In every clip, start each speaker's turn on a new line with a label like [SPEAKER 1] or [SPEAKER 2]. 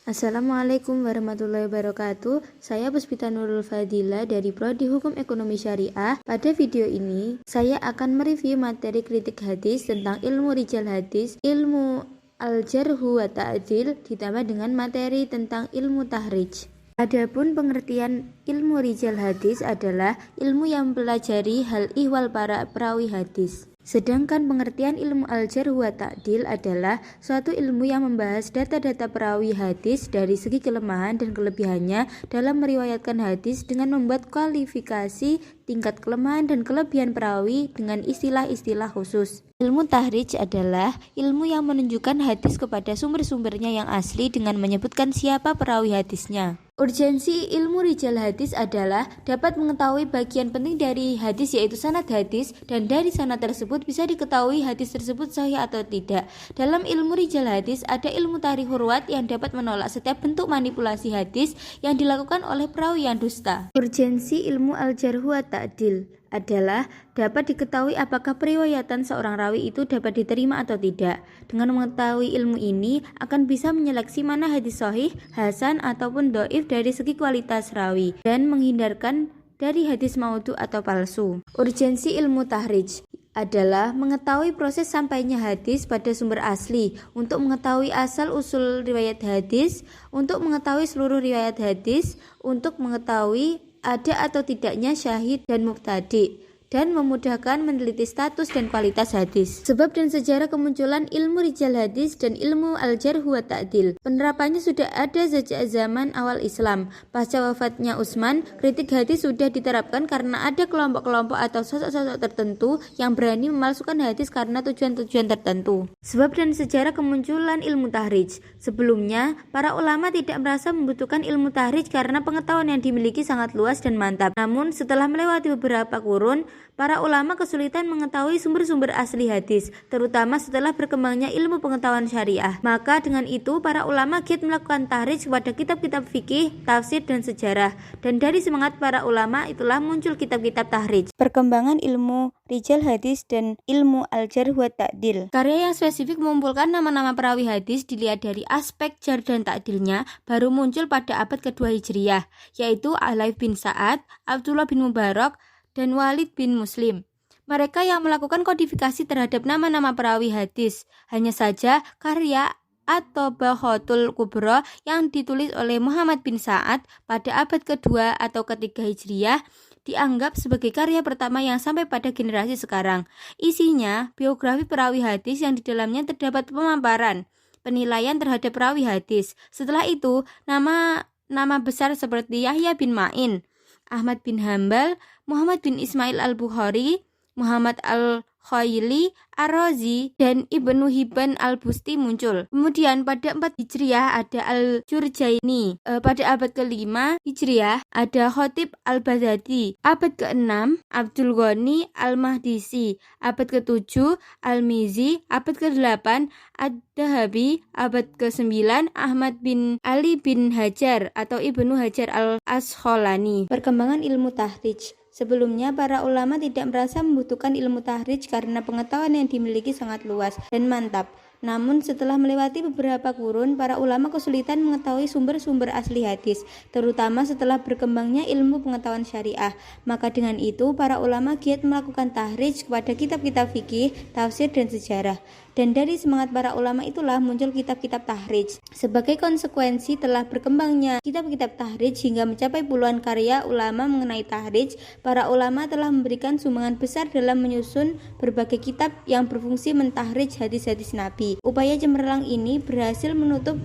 [SPEAKER 1] Assalamualaikum warahmatullahi wabarakatuh. Saya Puspita Nurul Fadila dari Prodi Hukum Ekonomi Syariah. Pada video ini, saya akan mereview materi kritik hadis tentang ilmu rijal hadis, ilmu al-jarhu wa ta'dil, ditambah dengan materi tentang ilmu tahrij. Adapun pengertian ilmu rijal hadis adalah ilmu yang mempelajari hal ihwal para perawi hadis. Sedangkan pengertian ilmu al-jarh wa ta'dil adalah suatu ilmu yang membahas data-data perawi hadis dari segi kelemahan dan kelebihannya dalam meriwayatkan hadis dengan membuat kualifikasi tingkat kelemahan dan kelebihan perawi dengan istilah-istilah khusus. Ilmu tahrij adalah ilmu yang menunjukkan hadis kepada sumber-sumbernya yang asli dengan menyebutkan siapa perawi hadisnya. Urgensi ilmu rijal hadis adalah dapat mengetahui bagian penting dari hadis yaitu sanad hadis, dan dari sanad tersebut bisa diketahui hadis tersebut sahih atau tidak. Dalam ilmu rijal hadis ada ilmu tarikh ruwat yang dapat menolak setiap bentuk manipulasi hadis yang dilakukan oleh perawi yang dusta. Urgensi ilmu al-jarh wa ta'dil adalah dapat diketahui apakah periwayatan seorang rawi itu dapat diterima atau tidak. Dengan mengetahui ilmu ini akan bisa menyeleksi mana hadis sahih, hasan ataupun dhaif dari segi kualitas rawi dan menghindarkan dari hadis maudhu atau palsu. Urgensi ilmu tahrij adalah mengetahui proses sampainya hadis pada sumber asli, untuk mengetahui asal usul riwayat hadis, untuk mengetahui seluruh riwayat hadis, untuk mengetahui ada atau tidaknya syahid dan mubtadi, dan memudahkan meneliti status dan kualitas hadis. Sebab dan sejarah kemunculan ilmu rijal hadis dan ilmu al-jarh wa ta'dil. Penerapannya sudah ada sejak zaman awal Islam. Pasca wafatnya Utsman, kritik hadis sudah diterapkan karena ada kelompok-kelompok atau sosok-sosok tertentu yang berani memalsukan hadis karena tujuan-tujuan tertentu. Sebab dan sejarah kemunculan ilmu tahrij. Sebelumnya, para ulama tidak merasa membutuhkan ilmu tahrij karena pengetahuan yang dimiliki sangat luas dan mantap. Namun, setelah melewati beberapa kurun, para ulama kesulitan mengetahui sumber-sumber asli hadis, terutama setelah berkembangnya ilmu pengetahuan syariah. Maka dengan itu, para ulama giat melakukan tahrij kepada kitab-kitab fikih, tafsir, dan sejarah. Dan dari semangat para ulama itulah muncul kitab-kitab tahrij. Perkembangan ilmu rijal hadis dan ilmu al-jarh wa ta'dil. Karya yang spesifik mengumpulkan nama-nama perawi hadis dilihat dari aspek jar dan ta'dilnya baru muncul pada abad kedua Hijriyah, yaitu Al-Layth bin Sa'ad, Abdullah bin Mubarak, dan Walid bin Muslim. Mereka yang melakukan kodifikasi terhadap nama-nama perawi hadis. Hanya saja karya atau Bahotul Kubro yang ditulis oleh Muhammad bin Sa'ad pada abad kedua atau ketiga Hijriyah dianggap sebagai karya pertama yang sampai pada generasi sekarang. Isinya biografi perawi hadis yang di dalamnya terdapat pemaparan, penilaian terhadap perawi hadis. Setelah itu, nama besar seperti Yahya bin Ma'in, Ahmad bin Hambal, Muhammad bin Ismail al-Bukhari, Muhammad al-Khaili, Ar-Razi, dan Ibnu Hibban al-Busti muncul. Kemudian pada 4 Hijriah ada Al-Jurjaini. Pada abad ke-5 Hijriah ada Khatib al-Baghdadi. Abad ke-6 Abdul Ghani al-Mahdisi. Abad ke-7 Al-Mizi. Abad ke-8 Ad-Dahabi. Abad ke-9 Ahmad bin Ali bin Hajar atau Ibnu Hajar al-Asqalani. Perkembangan ilmu tahrij. Sebelumnya, para ulama tidak merasa membutuhkan ilmu tahrij karena pengetahuan yang dimiliki sangat luas dan mantap. Namun, setelah melewati beberapa kurun, para ulama kesulitan mengetahui sumber-sumber asli hadis, terutama setelah berkembangnya ilmu pengetahuan syariah. Maka dengan itu, para ulama giat melakukan tahrij kepada kitab-kitab fikih, tafsir, dan sejarah. Dan dari semangat para ulama itulah muncul kitab-kitab tahrij. Sebagai konsekuensi telah berkembangnya kitab-kitab tahrij hingga mencapai puluhan karya ulama mengenai tahrij, para ulama telah memberikan sumbangan besar dalam menyusun berbagai kitab yang berfungsi mentahrij hadis-hadis Nabi. Upaya cemerlang ini berhasil menutup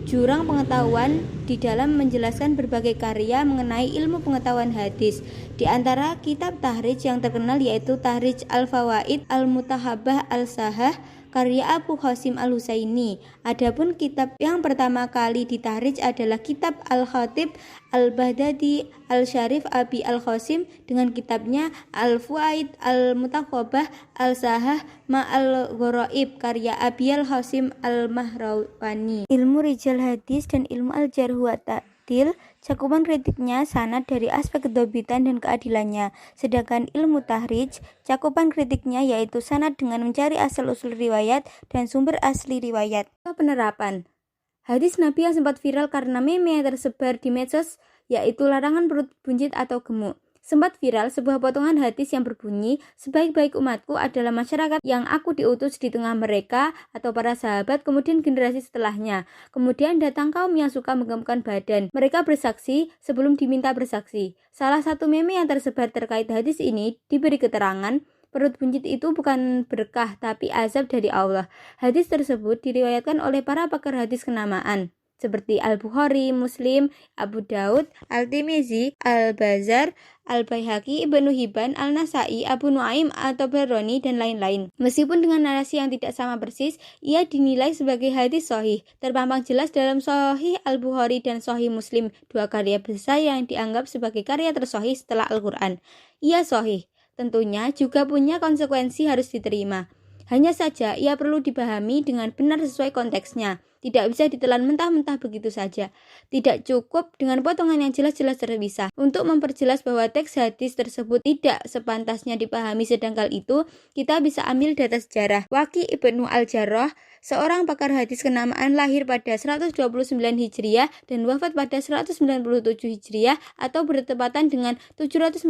[SPEAKER 1] jurang pengetahuan di dalam menjelaskan berbagai karya mengenai ilmu pengetahuan hadis. Di antara kitab tahrij yang terkenal yaitu Tahrij al-Fawaid, Al-Mutahabbah al-Sahah, karya Abu Qasim al-Husaini. Adapun kitab yang pertama kali ditahrij adalah kitab Al-Khatib al-Baghdadi al-Syarif Abi al-Qasim dengan kitabnya Al-Fuaid al-Mutahabbah al-Sahah ma'al-Gharaib karya Abi al-Qasim al-Mahrawani. Ilmu rijal hadis dan ilmu al-jarh wa ta'dil, cakupan kritiknya sanad dari aspek kedobitan dan keadilannya. Sedangkan ilmu tahrij, cakupan kritiknya yaitu sanad dengan mencari asal-usul riwayat dan sumber asli riwayat. Penerapan Hadis Nabi yang sempat viral karena meme yang tersebar di medsos, yaitu larangan perut buncit atau gemuk. Sempat viral sebuah potongan hadis yang berbunyi, sebaik-baik umatku adalah masyarakat yang aku diutus di tengah mereka atau para sahabat, kemudian generasi setelahnya. Kemudian datang kaum yang suka menggemukkan badan. Mereka bersaksi sebelum diminta bersaksi. Salah satu meme yang tersebar terkait hadis ini diberi keterangan, perut buncit itu bukan berkah tapi azab dari Allah. Hadis tersebut diriwayatkan oleh para pakar hadis kenamaan seperti Al-Bukhari, Muslim, Abu Daud, Al-Tirmizi, Al-Bazar, Al-Baihaqi, Ibnu Hibban, Al-Nasai, Abu Nuaim, At-Tabarani, dan lain-lain. Meskipun dengan narasi yang tidak sama persis, ia dinilai sebagai hadis sahih. Terpampang jelas dalam Sahih Al-Bukhari dan Sahih Muslim, dua karya besar yang dianggap sebagai karya tersahih setelah Al-Quran. Ia sahih, tentunya juga punya konsekuensi harus diterima. Hanya saja ia perlu dipahami dengan benar sesuai konteksnya. Tidak bisa ditelan mentah-mentah begitu saja. Tidak cukup dengan potongan yang jelas-jelas terpisah. Untuk memperjelas bahwa teks hadis tersebut tidak sepantasnya dipahami sedangkal itu, kita bisa ambil data sejarah. Waqi Ibnu Al-Jarrah, seorang pakar hadis kenamaan, lahir pada 129 Hijriah dan wafat pada 197 Hijriah atau bertepatan dengan 746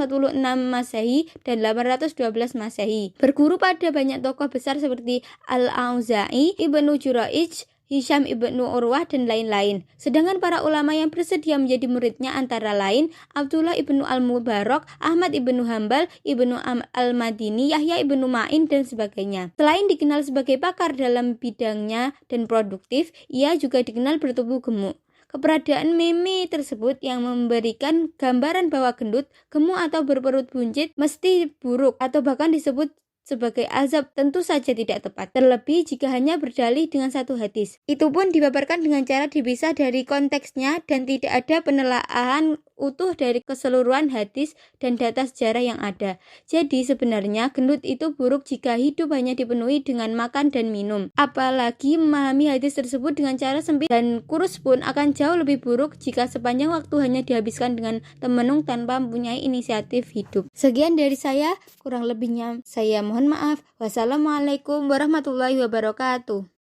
[SPEAKER 1] Masehi dan 812 Masehi. Berguru pada banyak tokoh besar seperti Al-Auza'i, Ibnu Jurayj, Hisham ibnu Urwah, dan lain-lain. Sedangkan para ulama yang bersedia menjadi muridnya antara lain Abdullah ibnu Al-Mubarak, Ahmad ibnu Hambal, Ibnu Al-Madini, Yahya ibnu Ma'in, dan sebagainya. Selain dikenal sebagai pakar dalam bidangnya dan produktif, ia juga dikenal bertubuh gemuk. Keberadaan meme tersebut yang memberikan gambaran bahwa gendut, gemuk, atau berperut buncit mesti buruk atau bahkan disebut sebagai azab tentu saja tidak tepat, terlebih jika hanya berdalih dengan satu hadis. Itu pun dipaparkan dengan cara dipisah dari konteksnya dan tidak ada penelaahan utuh dari keseluruhan hadis dan data sejarah yang ada. Jadi sebenarnya gendut itu buruk jika hidup hanya dipenuhi dengan makan dan minum. Apalagi memahami hadis tersebut dengan cara sempit dan kurus pun akan jauh lebih buruk jika sepanjang waktu hanya dihabiskan dengan temenung tanpa mempunyai inisiatif hidup. Sekian dari saya, kurang lebihnya saya mohon maaf. Wassalamualaikum warahmatullahi wabarakatuh.